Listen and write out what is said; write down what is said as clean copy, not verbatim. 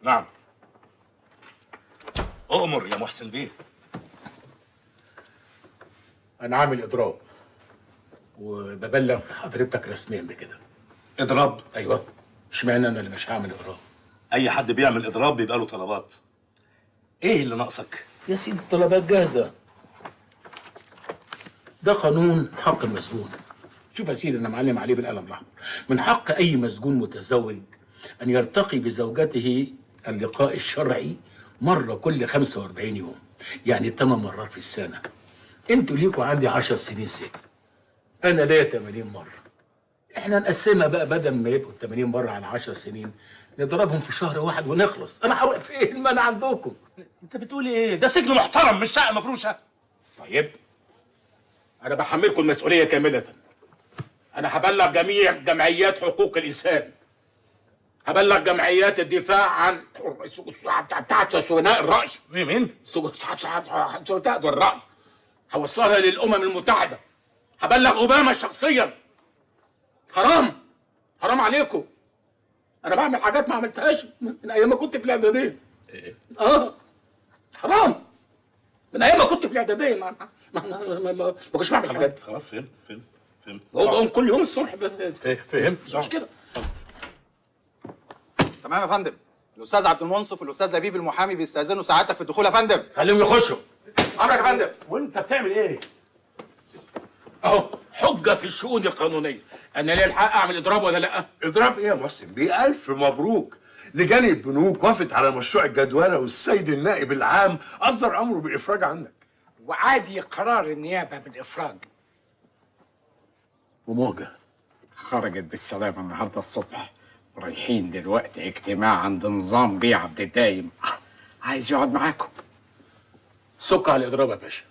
نعم. أؤمر يا محسن بيه. أنا عامل إضراب وببلغ حضرتك رسميا بكده. إضراب؟ أيوه. اشمعنى أنا اللي مش هعمل إضراب؟ أي حد بيعمل إضراب بيبقى له طلبات. إيه اللي ناقصك؟ يا سيدي الطلبات جاهزة. ده قانون حق المسجون. شوف يا سيدي أنا معلم عليه بالقلم الأحمر. من حق أي مسجون متزوج أن يرتقي بزوجته اللقاء الشرعي مرة كل 45 يوم، يعني 8 مرات في السنة. انتوا ليكوا عندي 10 سنين سجن، أنا ليا 80 مرة. احنا نقسمها بقى، بدل ما يبقوا 80 مرة على 10 سنين نضربهم في شهر واحد ونخلص. أنا هروح فين؟ ما أنا عندكم. أنت بتقول إيه؟ ده سجن محترم مش شقة مفروشة. طيب أنا بحملكم المسؤولية كاملة. أنا هبلغ جميع جمعيات حقوق الإنسان، هبلغ جمعيات الدفاع عن بتاعت سجناء الرأي. مين؟ سجناء الرأي. هوصلها للأمم المتحدة، هبلغ أوباما شخصيا. حرام، حرام عليكم. أنا بعمل حاجات ما عملتهاش من أيام ما كنت في الإعدادية. إيه؟ حرام. من أيام ما كنت في الإعدادية ما كنتش بعمل حاجات. خلاص فهمت. بقوم كل يوم الصبح. فهمت. مش كده. تمام يا فندم. الاستاذ عبد المنصف والاستاذ لبيب المحامي بيستاذنوا سعادتك في الدخول يا فندم. خليهم يخشوا. امرك يا فندم. وانت بتعمل ايه؟ اهو حجه في الشؤون القانونيه. انا ليه الحق اعمل اضراب ولا لا؟ اضراب ايه يا محسن بيه؟ الف مبروك. لجان البنوك وافت على مشروع الجدوله، والسيد النائب العام اصدر امره بالافراج عنك. وعادي قرار النيابه بالافراج. وموجه خرجت بالسلامه النهارده الصبح، رايحين دلوقتي اجتماع عند نظام بيه عبد الدايم. عايز يقعد معاكم. سك على الاضراب يا باشا.